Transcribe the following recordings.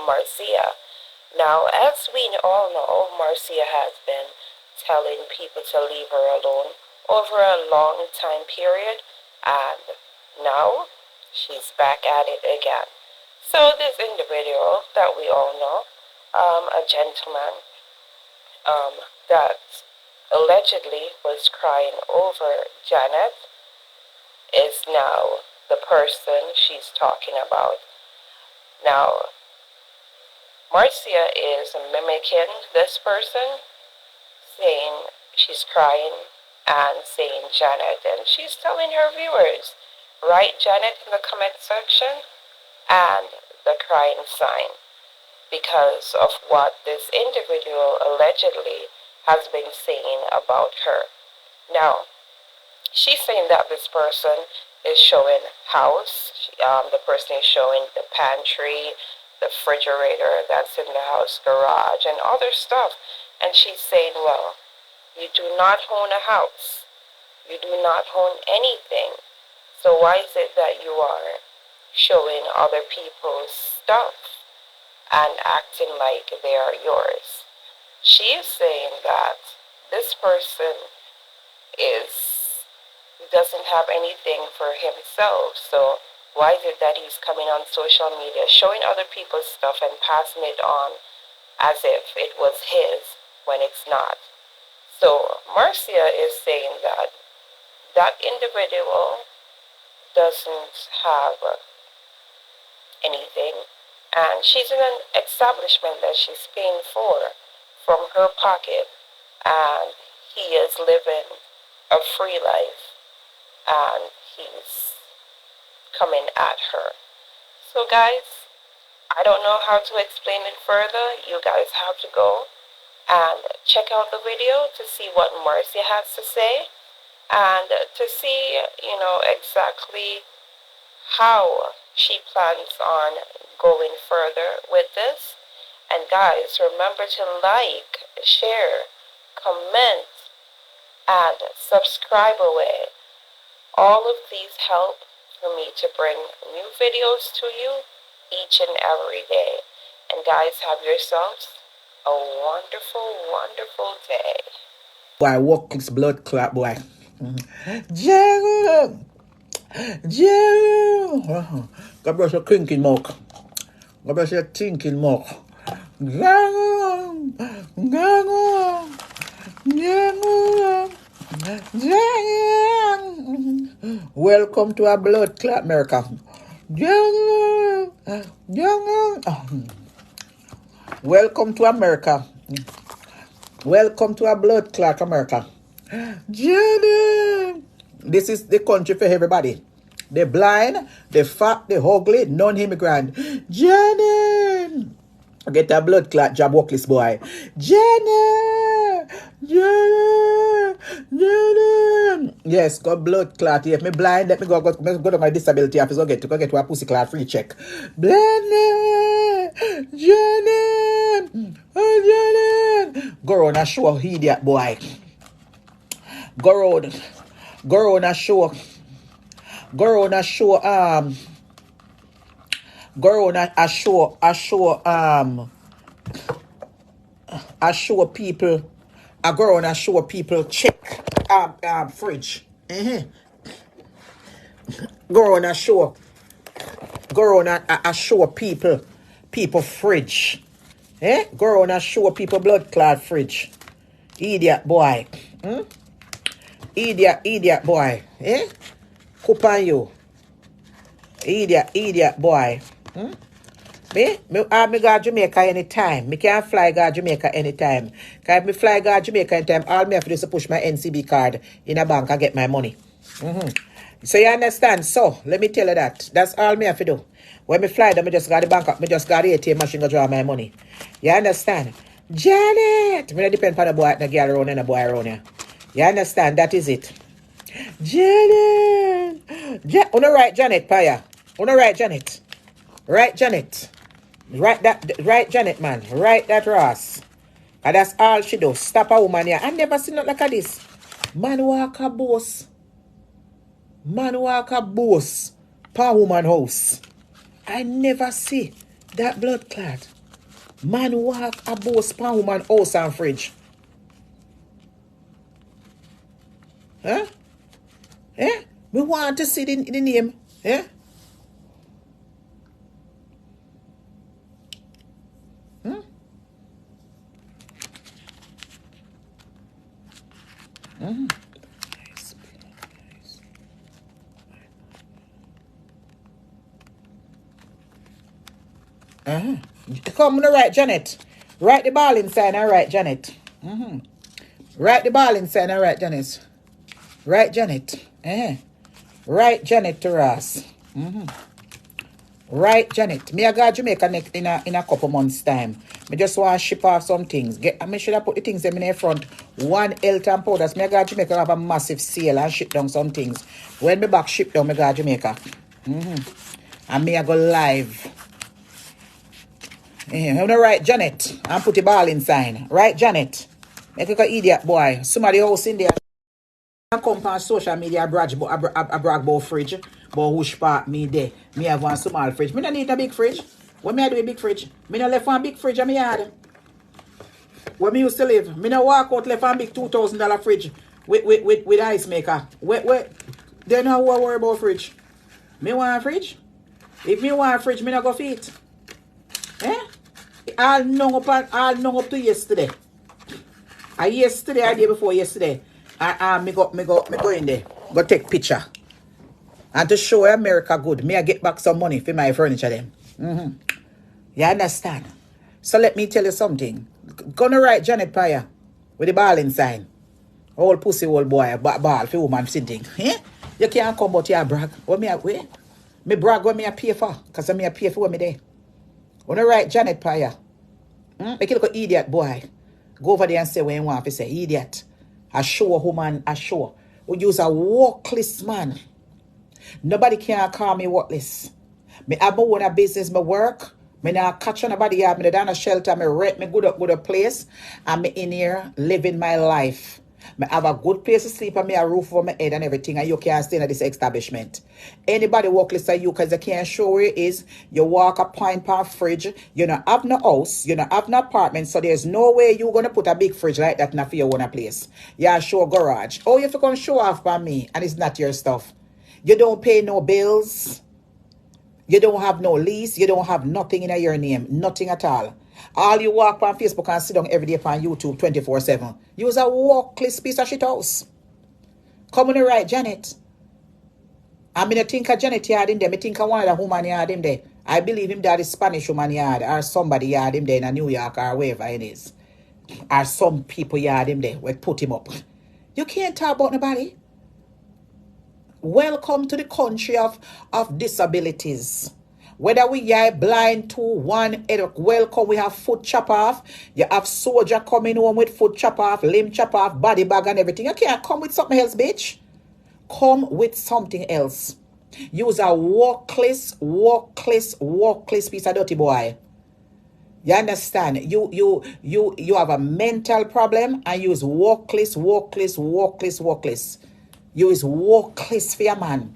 Marcia. Now, as we all know, Marcia has been telling people to leave her alone over a long time period, and now she's back at it again. So this individual that we all know, a gentleman, that allegedly was crying over Janet, is now the person she's talking about. Now, Marcia is mimicking this person, saying she's crying and saying Janet, and she's telling her viewers, write Janet in the comment section and the crying sign, because of what this individual allegedly has been saying about her. Now, she's saying that this person is showing house. The person is showing the pantry, the refrigerator that's in the house, garage, and other stuff. And she's saying, well, you do not own a house. You do not own anything. So why is it that you are showing other people's stuff and acting like they are yours? She is saying that this person doesn't have anything for himself, so why is it that he's coming on social media showing other people's stuff and passing it on as if it was his when it's not? So Marcia is saying that that individual doesn't have anything, and she's in an establishment that she's paying for from her pocket, and he is living a free life, and he's coming at her. So guys, I don't know how to explain it further. You guys have to go and check out the video to see what Marcia has to say, and to see, exactly how she plans on going further with this. And guys, remember to like, share, comment, and subscribe away. All of these help for me to bring new videos to you each and every day. And guys, have yourselves a wonderful, wonderful day. Boy, walk his blood clot, boy. Jerry! Go brush your thinking mouth. Go brush your thinking mouth. Welcome to our blood clot, America. Welcome to America. Welcome to our blood clot, America. This is the country for everybody. The blind, the fat, the ugly, non-immigrant. Jenny! Get a blood clot job, workless boy. Jenny! Yes, got blood clot. If me blind, let me go to my disability office. Go get to a pussy clot free check. Jenny! Go on a show, idiot boy. Go on a show. People. I go on a show people check fridge. Go on a show people fridge. Go on a show people blood clot fridge. Idiot boy. Idiot boy. Coupon you. Idiot boy. Me go Jamaica anytime. Me can't fly go Jamaica anytime. Cause if me fly go Jamaica anytime, all me have to do is push my NCB card in a bank and get my money. So you understand? So let me tell you that. That's all me have to do. When me fly, then me just got the bank up. Me just got the ATM machine to draw my money. You understand? Janet! Me not depend on the boy, the girl around and the boy around here. You understand? That is it. Janet! Uno right Janet, Paya. Uno right Janet. Right Janet. Right Janet, man. Right that Ross. And that's all she does. Stop a woman here. I never seen nothing like this. Man walk a boss. Per woman house. I never see that blood clot. Man walk a boss pan woman house and fridge. Huh? Eh? Me want to see the name. Eh? Hmm? Mm-hmm. Uh-huh. Come to write, Janet. Write the ball inside and write, Janet. Mm-hmm. Write the ball inside and write, Janet. Write, Janet. Uh-huh. Write, Janet to Ross. Mm-hmm. Right, Janet. Me I go to Jamaica next in a couple months' time. Me just want to ship off some things. Me should have put the things in the front. One health and powders. Me I go to Jamaica have a massive sale and ship down some things. When me back ship down, me go to Jamaica. And me I go live. I'm gonna write Janet and put the ball inside. Right, Janet. Make like an idiot boy. Somebody else in there. I come on social media brag about fridge, but which part me there? Me have one small fridge. Me don't need a big fridge. When me I do a big fridge, me no left one big fridge in my yard. Where me used to live, me no walk out left one big $2,000 fridge with ice maker. Where they know who I worry about fridge. Me want a fridge. If me want a fridge, me no go fit. Eh? I'll know up to yesterday. Yesterday, I day before yesterday. Me go in there. Go take picture. And to show America good, me I get back some money for my furniture then. You understand? So let me tell you something. Gonna write Janet Paya with the ball inside. Old pussy old boy, ball for woman sitting. Eh? You can't come out here brag. What me wait? Me brag what me I pay for. Cause me I pay for what me there. Gonna write Janet Paya. Make you look an idiot boy. Go over there and say what you want to say. Idiot. I show a woman, I show. We use a workless man. Nobody can call me workless. Me have my own business, my work. Me not catch nobody up. Me down a shelter. Me rent me good place. And me in here living my life. Me have a good place to sleep and me a roof over my head and everything. And you can't stay in this establishment. Anybody workless at you because they can't show where it is. You walk a pint per fridge. You don't have no house. You don't have no apartment. So there's no way you're going to put a big fridge like that in for your own place. Yeah, show a garage. Oh, you have to come show off by me. And it's not your stuff. You don't pay no bills. You don't have no lease. You don't have nothing in your name. Nothing at all. All you walk on Facebook and sit down every day on YouTube 24/7. Use a workless piece of shit house. Come on the right, Janet. I mean, I think a Janet yard in there. I think one of the woman yard in there. I believe him that is Spanish woman yard or somebody yard him there in New York or wherever it is. Or some people yard him there. We put him up. You can't talk about nobody. Welcome to the country of disabilities. Whether we are blind to one, welcome. We have foot chop off. You have soldier coming home with foot chop off, limb chop off, body bag and everything. You can't come with something else, bitch. Come with something else. Use a workless piece of dirty boy. You understand? You have a mental problem and use workless. You is workless for your man.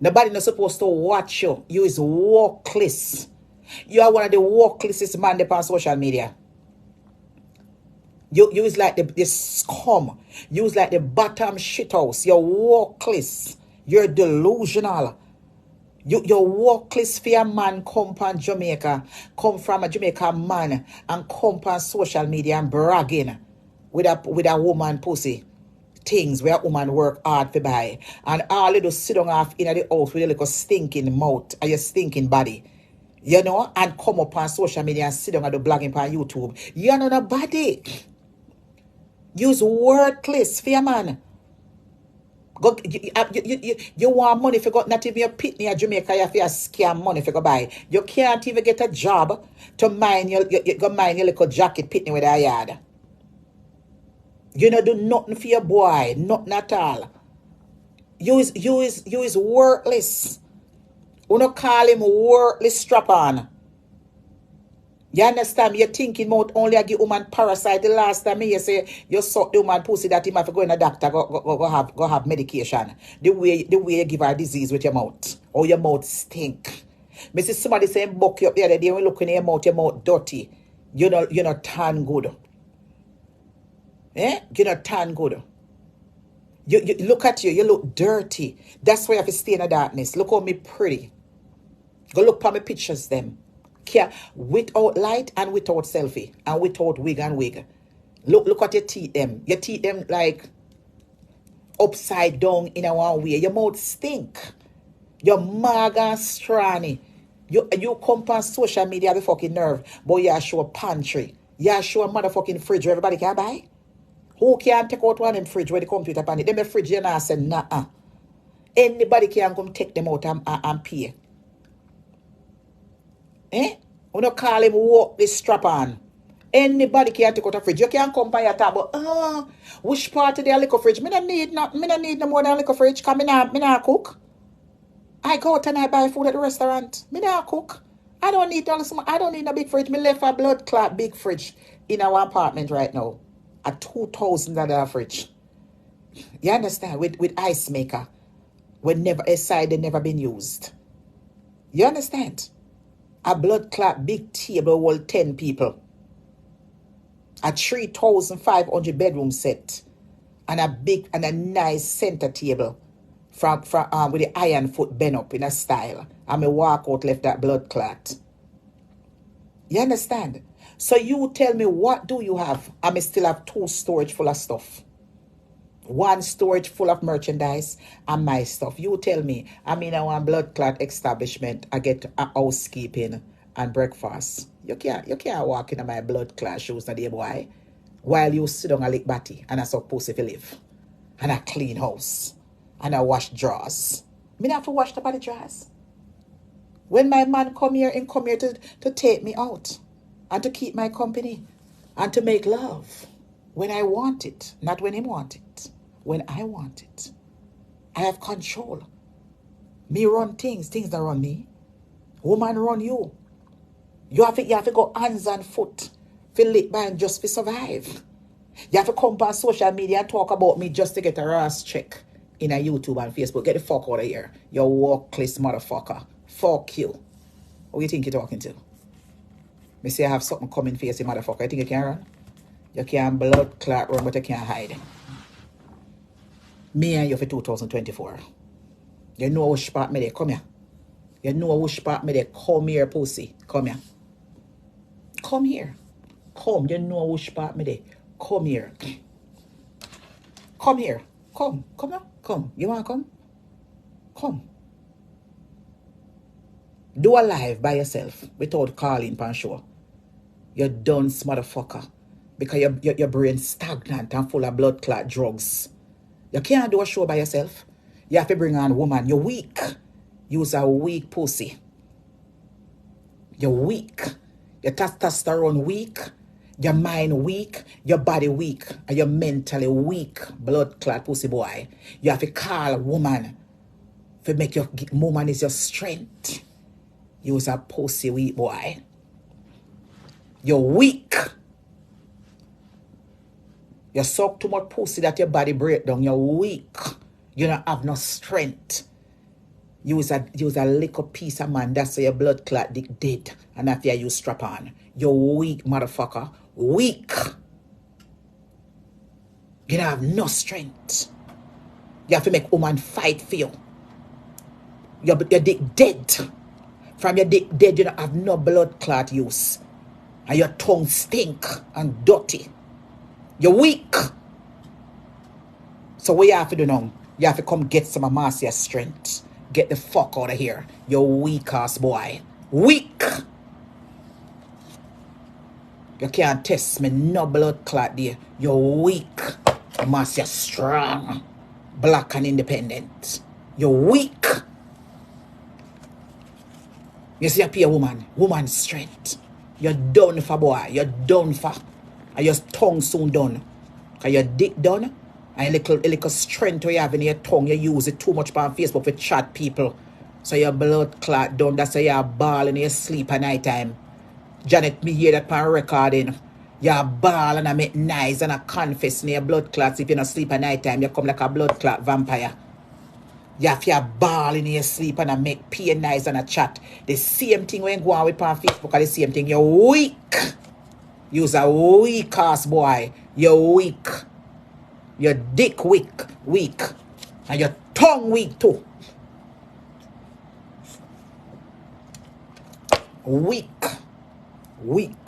Nobody not supposed to watch you. You is workless. You are one of the worklessest man on social media. You is like the scum. You is like the bottom shit house. You're workless. You're delusional. You're workless for your man come from Jamaica. Come from a Jamaican man and come on social media and bragging with a woman pussy. Things where a woman work hard to buy. And all you do sit down off in the house with a little stinking mouth and your stinking body. You know, and come up on social media and sit down and do blogging on YouTube. You're not a body. Use worthless for your man. Go, you want money if you got not even your pitney at Jamaica, you have to scam money if you go buy. You can't even get a job to mind your little jacket pitney with a yard. You don't do nothing for your boy, nothing at all. You is worthless. You don't call him worthless strap on. You understand? You're thinking about only I give woman parasite. The last time you say you suck the woman pussy that him have to go in a doctor, go have medication. The way you give her disease with your mouth. Or your mouth stink. Me see somebody saying buck you up the other day when looking in your mouth dirty. You're not tan good. You're not tan good. You look at you look dirty. That's why you have to stay in the darkness. Look how me pretty. Go look for my pictures them. Without light and without selfie and without wig and wig. Look at your teeth them. Your teeth them like upside down in a one way. Your mouth stink. Your maga strani. You come on social media the fucking nerve, but you show a pantry. You show a motherfucking fridge where everybody can buy. Who can take out one of them fridge where the computer pan it? Them fridge you not say nah. Anybody can come take them out and pay. We don't call him walk this strap on. Anybody can take out a fridge. You can't come by your table. Which part of the liquor fridge? Me don't need no more than liquor fridge. Cause me not cook. I go out and I buy food at the restaurant. Me not cook. I don't need no big fridge. Me left a blood clot big fridge in our apartment right now. A $2,000 fridge. You understand? With ice maker. A side they never been used. You understand? A blood clot big table hold 10 people. A 3,500 bedroom set. And a nice center table. From with the iron foot bent up in a style. And me walk out left that blood clot. You understand? So you tell me, what do you have? I may still have 2 storage full of stuff. 1 storage full of merchandise and my stuff. You tell me, I want blood clot establishment. I get a housekeeping and breakfast. You can't walk in my blood clot shoes na dear boy. While you sit on a lick batty and I supposed to live. And a clean house. And I wash drawers. Me not have to wash the body drawers. When my man come here to take me out. And to keep my company. And to make love. When I want it. Not when him want it. When I want it. I have control. Me run things. Things that run me. Woman run you. You have to go hands and foot. For lick by and just to survive. You have to come on social media and talk about me just to get a Ross check. In a YouTube and Facebook. Get the fuck out of here. You workless motherfucker. Fuck you. Who you think you're talking to? Me say I have something coming for you, motherfucker. You think you can run? You can blood clot run, but you can't hide. Me and you for 2024. You know which part me there. Come here. You know which part me there. Come here, pussy. Come here. Come here. Come. You know which part me there. Come here. Come here. Come here. Come. You want to come? Come. Do a live by yourself without calling pan show. You're done, motherfucker. Because your brain stagnant and full of blood clot drugs. You can't do a show by yourself. You have to bring on a woman. You're weak. You're a weak pussy. You're weak. Your testosterone weak. Your mind weak, your body weak, and you're mentally weak, blood clot pussy boy. You have to call a woman to make your woman is your strength. You're a pussy weak boy. You're weak. You suck too much pussy that your body break down. You're weak. You don't have no strength. You was a little piece of man. That's why your blood clot dick dead. And after you strap on. You're weak, motherfucker. Weak. You don't have no strength. You have to make woman fight for you. Your dick dead. From your dick dead, you don't have no blood clot use. And your tongue stink and dirty. You're weak. So what you have to do now? You have to come get some of Marcia's strength. Get the fuck out of here. You weak ass boy. Weak. You can't test me no blood clot there. You're weak. Marcia strong. Black and independent. You're weak. You see up here, woman. Woman's strength. You're done for, boy. You're done for. And your tongue soon done. Because your dick done. And a little strength you have in your tongue. You use it too much on Facebook for chat people. So your blood clot done. That's why you're ball in your sleep at night time. Janet, me hear that on recording. You're ball and I make nice and I confess in your blood clots. If you don't sleep at night time, you come like a blood clot vampire. You have to ball in your sleep and I make pain nice and a chat. The same thing when you go on with on Facebook are the same thing. You're weak. You're a weak ass boy. You're weak. Your dick weak. Weak. And your tongue weak too. Weak. Weak.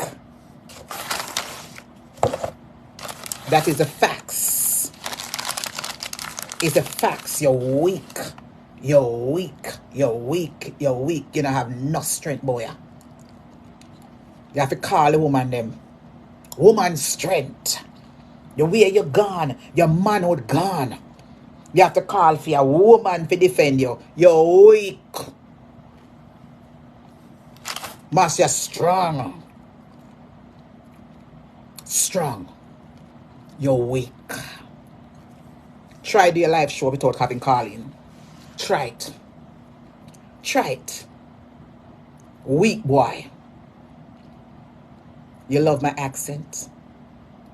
That is the facts. It's the facts. You're weak. You're weak. You're weak. You're weak. You don't have no strength, boy. You have to call a woman them. Woman strength. The way you're gone, your manhood gone. You have to call for a woman to defend you. You're weak. Marcia strong. Strong. You're weak. Try do your live show without having calling. Try it. Try it. Weak boy. You love my accent.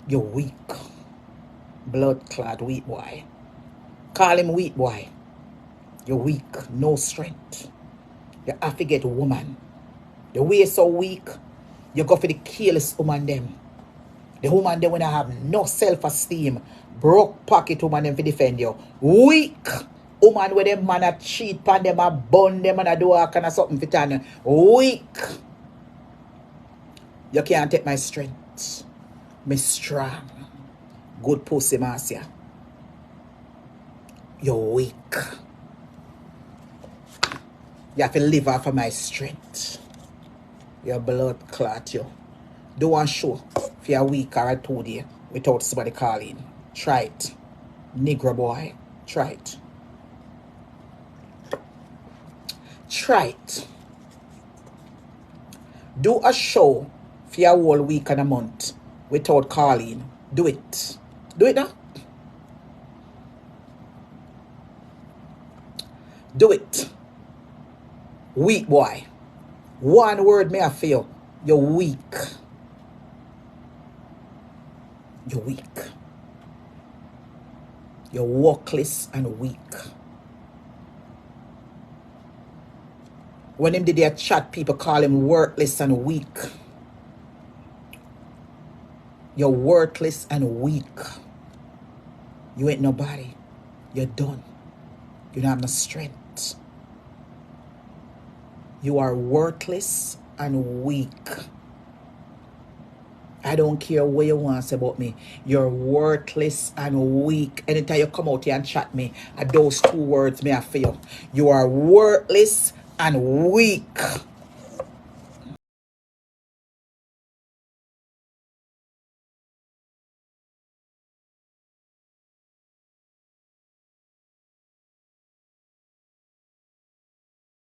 You're weak. Blood clad weak boy. Call him weak boy. You're weak. No strength. You have to get a woman. The way you're so weak, you go for the careless woman them. The woman them when I have no self-esteem. Broke pocket woman them to defend you. Weak. Woman where them man a cheat pan them a bun them and a do all kind of something for tan. Weak. You can't take my strength. Me strong. Good pussy, Marcia. You're weak. You have to live off of my strength. Your blood clot you. Do one show for a week or a 2 day without somebody calling. Try it. Negro boy. Try it. Try it. Do a show for a whole week and a month without calling. Do it. Do it now. Do it. Weak boy. One word may I feel. You're weak. You're weak. You're worthless and weak. When him did their chat, people call him worthless and weak. You're worthless and weak. You ain't nobody. You're done. You don't have no strength. You are worthless and weak. I don't care what you want to say about me. You're worthless and weak. Anytime you come out here and chat me, those 2 words may I feel. You are worthless and weak.